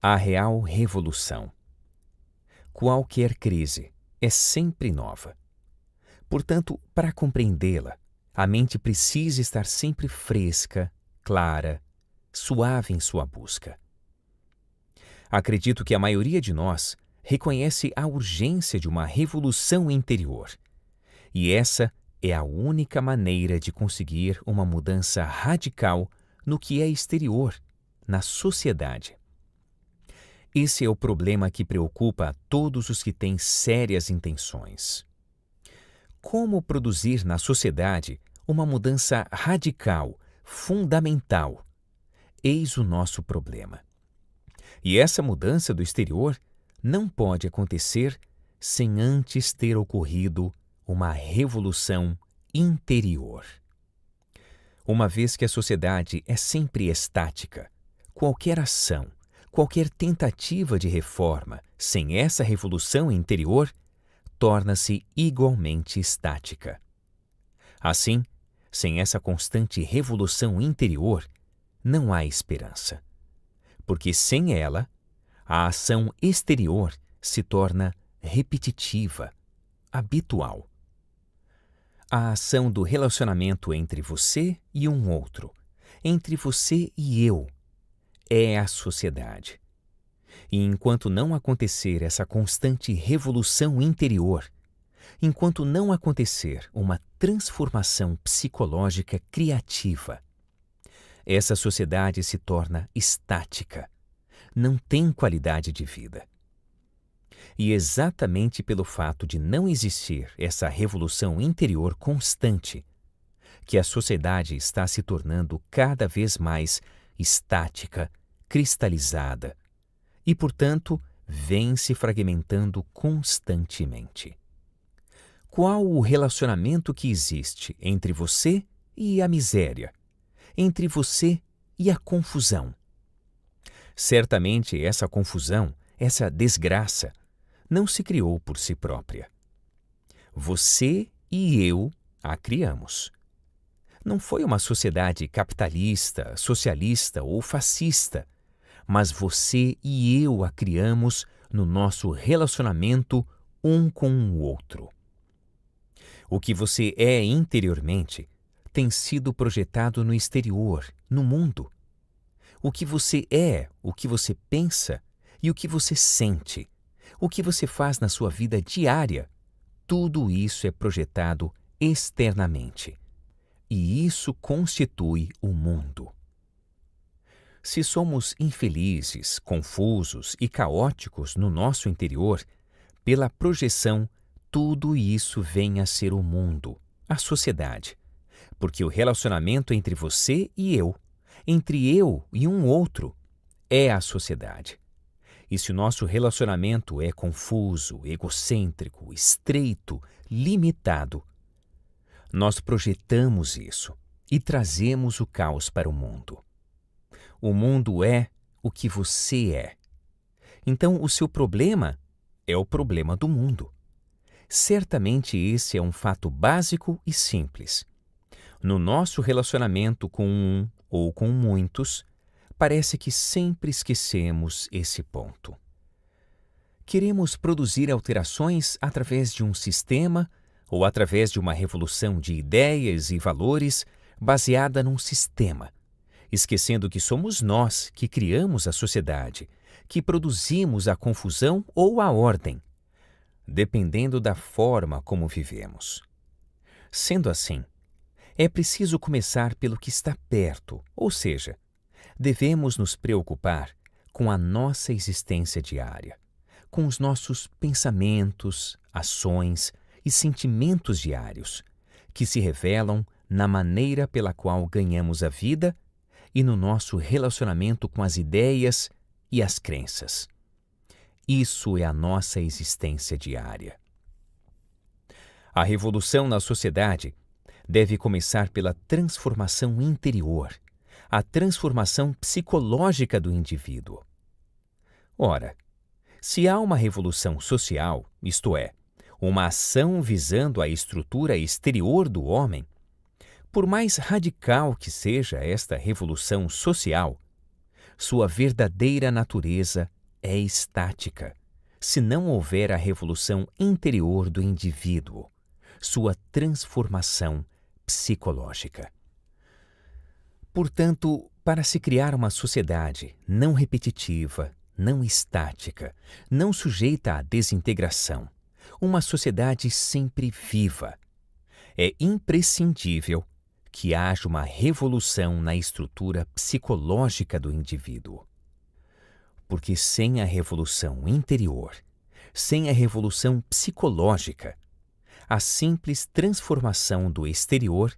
A real revolução. Qualquer crise é sempre nova. Portanto, para compreendê-la, a mente precisa estar sempre fresca, clara, suave em sua busca. Acredito que a maioria de nós reconhece a urgência de uma revolução interior. E essa é a única maneira de conseguir uma mudança radical no que é exterior, na sociedade. Esse é o problema que preocupa a todos os que têm sérias intenções. Como produzir na sociedade uma mudança radical, fundamental? Eis o nosso problema. E essa mudança do exterior não pode acontecer sem antes ter ocorrido uma revolução interior. Uma vez que a sociedade é sempre estática, qualquer ação, qualquer tentativa de reforma sem essa revolução interior torna-se igualmente estática. Assim, sem essa constante revolução interior, não há esperança. Porque sem ela, a ação exterior se torna repetitiva, habitual. A ação do relacionamento entre você e um outro, entre você e eu, é a sociedade. E enquanto não acontecer essa constante revolução interior, enquanto não acontecer uma transformação psicológica criativa, essa sociedade se torna estática, não tem qualidade de vida. E exatamente pelo fato de não existir essa revolução interior constante, que a sociedade está se tornando cada vez mais estática, cristalizada, e, portanto, vem se fragmentando constantemente. Qual o relacionamento que existe entre você e a miséria, entre você e a confusão? Certamente essa confusão, essa desgraça, não se criou por si própria. Você e eu a criamos. Não foi uma sociedade capitalista, socialista ou fascista, mas você e eu a criamos no nosso relacionamento um com o outro. O que você é interiormente tem sido projetado no exterior, no mundo. O que você é, o que você pensa e o que você sente, o que você faz na sua vida diária, tudo isso é projetado externamente. E isso constitui o mundo. Se somos infelizes, confusos e caóticos no nosso interior, pela projeção, tudo isso vem a ser o mundo, a sociedade. Porque o relacionamento entre você e eu, entre eu e um outro, é a sociedade. E se o nosso relacionamento é confuso, egocêntrico, estreito, limitado, nós projetamos isso e trazemos o caos para o mundo. O mundo é o que você é. Então, o seu problema é o problema do mundo. Certamente esse é um fato básico e simples. No nosso relacionamento com um ou com muitos, parece que sempre esquecemos esse ponto. Queremos produzir alterações através de um sistema ou através de uma revolução de ideias e valores baseada num sistema, esquecendo que somos nós que criamos a sociedade, que produzimos a confusão ou a ordem, dependendo da forma como vivemos. Sendo assim, é preciso começar pelo que está perto, ou seja, devemos nos preocupar com a nossa existência diária, com os nossos pensamentos, ações e sentimentos diários, que se revelam na maneira pela qual ganhamos a vida e no nosso relacionamento com as ideias e as crenças. Isso é a nossa existência diária. A revolução na sociedade deve começar pela transformação interior, a transformação psicológica do indivíduo. Ora, se há uma revolução social, isto é, uma ação visando a estrutura exterior do homem, por mais radical que seja esta revolução social, sua verdadeira natureza é estática se não houver a revolução interior do indivíduo, sua transformação psicológica. Portanto, para se criar uma sociedade não repetitiva, não estática, não sujeita à desintegração, uma sociedade sempre viva, é imprescindível que haja uma revolução na estrutura psicológica do indivíduo. Porque sem a revolução interior, sem a revolução psicológica, a simples transformação do exterior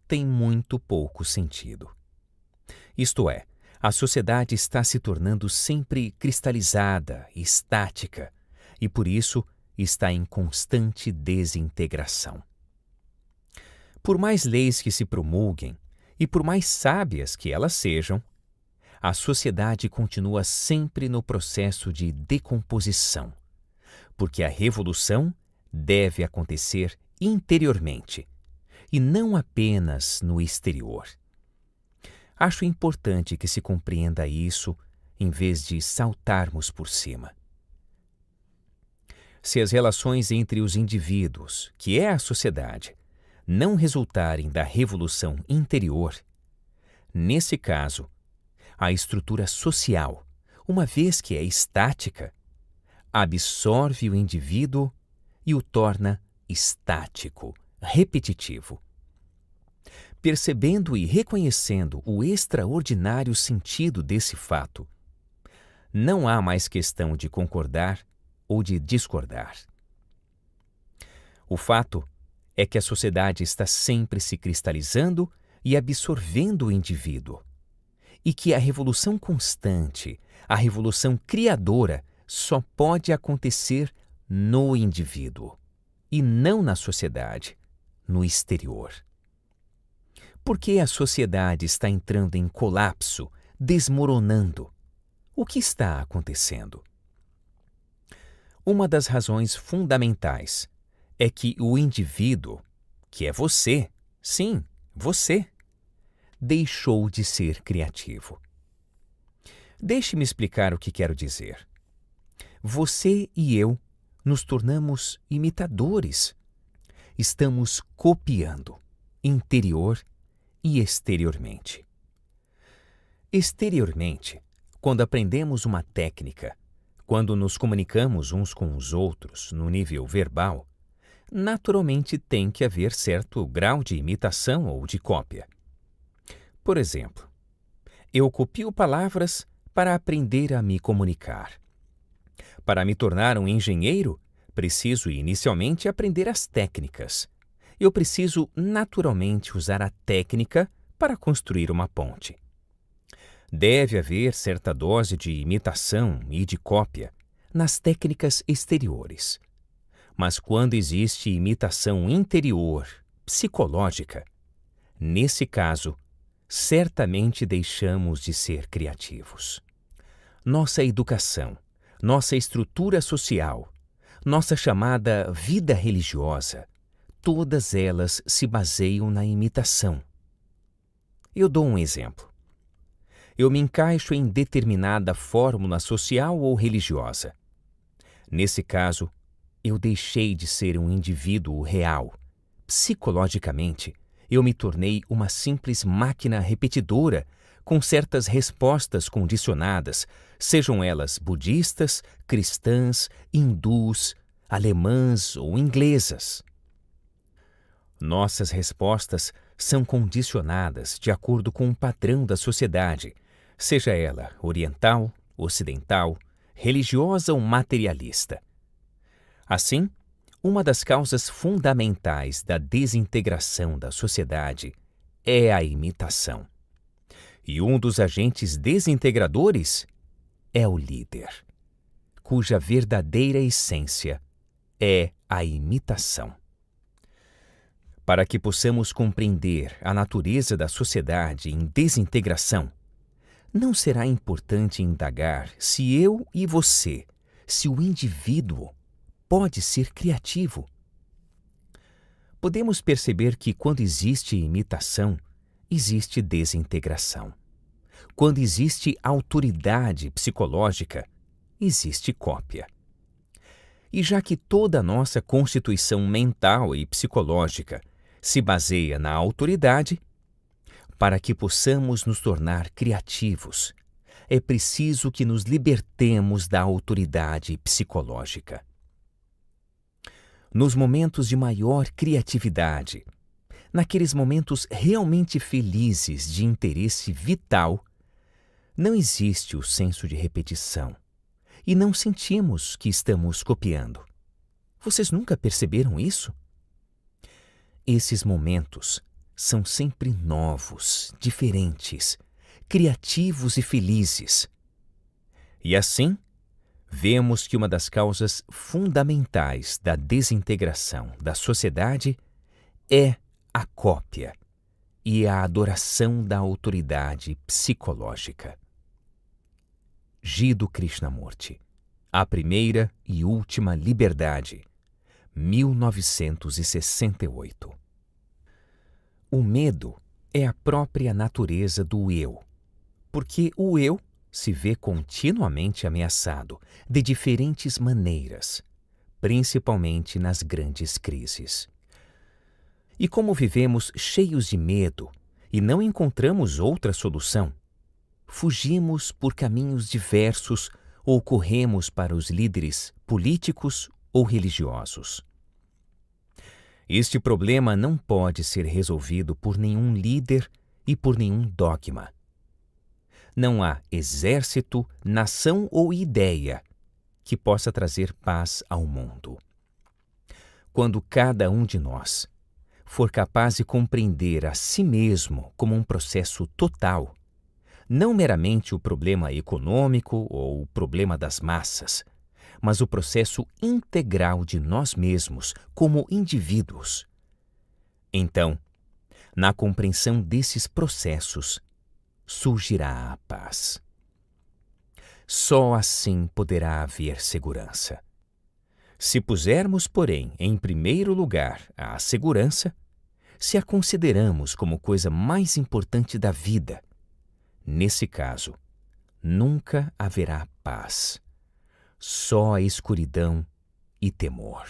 tem muito pouco sentido. Isto é, a sociedade está se tornando sempre cristalizada, estática, e por isso está em constante desintegração. Por mais leis que se promulguem e por mais sábias que elas sejam, a sociedade continua sempre no processo de decomposição, porque a revolução deve acontecer interiormente e não apenas no exterior. Acho importante que se compreenda isso em vez de saltarmos por cima. Se as relações entre os indivíduos, que é a sociedade, não resultarem da revolução interior, nesse caso, a estrutura social, uma vez que é estática, absorve o indivíduo e o torna estático, repetitivo. Percebendo e reconhecendo o extraordinário sentido desse fato, não há mais questão de concordar ou de discordar. O fato é que a sociedade está sempre se cristalizando e absorvendo o indivíduo, e que a revolução constante, a revolução criadora, só pode acontecer no indivíduo, e não na sociedade, no exterior. Por que a sociedade está entrando em colapso, desmoronando? O que está acontecendo? Uma das razões fundamentais é que o indivíduo, que é você, sim, você, deixou de ser criativo. Deixe-me explicar o que quero dizer. Você e eu nos tornamos imitadores. Estamos copiando, interior e exteriormente. Exteriormente, quando aprendemos uma técnica, quando nos comunicamos uns com os outros no nível verbal, naturalmente tem que haver certo grau de imitação ou de cópia. Por exemplo, eu copio palavras para aprender a me comunicar. Para me tornar um engenheiro, preciso inicialmente aprender as técnicas. Eu preciso naturalmente usar a técnica para construir uma ponte. Deve haver certa dose de imitação e de cópia nas técnicas exteriores. Mas quando existe imitação interior, psicológica, nesse caso, certamente deixamos de ser criativos. Nossa educação, nossa estrutura social, nossa chamada vida religiosa, todas elas se baseiam na imitação. Eu dou um exemplo. Eu me encaixo em determinada fórmula social ou religiosa. Nesse caso, eu deixei de ser um indivíduo real. Psicologicamente, eu me tornei uma simples máquina repetidora com certas respostas condicionadas, sejam elas budistas, cristãs, hindus, alemãs ou inglesas. Nossas respostas são condicionadas de acordo com o padrão da sociedade, seja ela oriental, ocidental, religiosa ou materialista. Assim, uma das causas fundamentais da desintegração da sociedade é a imitação. E um dos agentes desintegradores é o líder, cuja verdadeira essência é a imitação. Para que possamos compreender a natureza da sociedade em desintegração, não será importante indagar se eu e você, se o indivíduo, pode ser criativo. Podemos perceber que quando existe imitação, existe desintegração. Quando existe autoridade psicológica, existe cópia. E já que toda a nossa constituição mental e psicológica se baseia na autoridade, para que possamos nos tornar criativos, é preciso que nos libertemos da autoridade psicológica. Nos momentos de maior criatividade, naqueles momentos realmente felizes de interesse vital, não existe o senso de repetição e não sentimos que estamos copiando. Vocês nunca perceberam isso? Esses momentos são sempre novos, diferentes, criativos e felizes. E assim, vemos que uma das causas fundamentais da desintegração da sociedade é a cópia e a adoração da autoridade psicológica. Jiddu Krishnamurti, A Primeira e Última Liberdade, 1968. O medo é a própria natureza do eu, porque o eu se vê continuamente ameaçado de diferentes maneiras, principalmente nas grandes crises. E como vivemos cheios de medo e não encontramos outra solução, fugimos por caminhos diversos ou corremos para os líderes políticos ou religiosos. Este problema não pode ser resolvido por nenhum líder e por nenhum dogma. Não há exército, nação ou ideia que possa trazer paz ao mundo. Quando cada um de nós for capaz de compreender a si mesmo como um processo total, não meramente o problema econômico ou o problema das massas, mas o processo integral de nós mesmos como indivíduos. Então, na compreensão desses processos, surgirá a paz. Só assim poderá haver segurança. Se pusermos, porém, em primeiro lugar a segurança, se a consideramos como coisa mais importante da vida, nesse caso, nunca haverá paz, só escuridão e temor.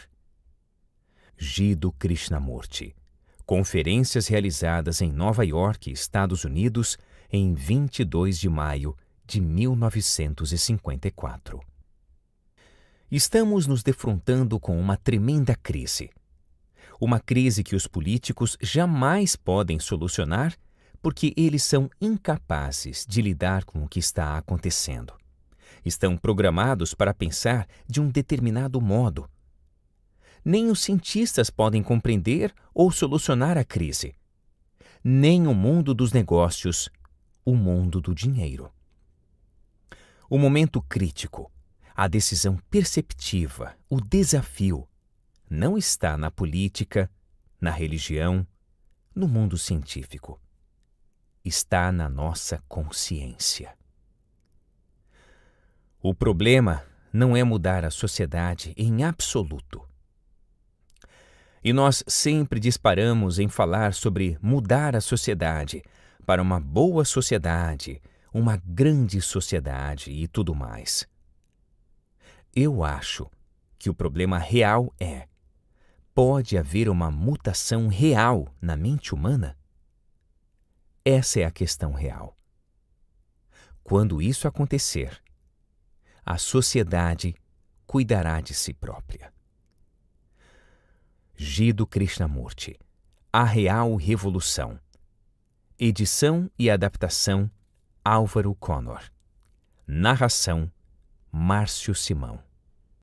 Jiddu Krishnamurti. Conferências realizadas em Nova York, Estados Unidos, em 22 de maio de 1954. Estamos nos defrontando com uma tremenda crise. Uma crise que os políticos jamais podem solucionar porque eles são incapazes de lidar com o que está acontecendo. Estão programados para pensar de um determinado modo. Nem os cientistas podem compreender ou solucionar a crise. Nem o mundo dos negócios, o mundo do dinheiro. O momento crítico, a decisão perceptiva, o desafio, não está na política, na religião, no mundo científico. Está na nossa consciência. O problema não é mudar a sociedade em absoluto. E nós sempre disparamos em falar sobre mudar a sociedade para uma boa sociedade, uma grande sociedade e tudo mais. Eu acho que o problema real é: pode haver uma mutação real na mente humana? Essa é a questão real. Quando isso acontecer, a sociedade cuidará de si própria. Jiddu Krishnamurti, A Real Revolução. Edição e adaptação, Álvaro Connor. Narração, Márcio Simão.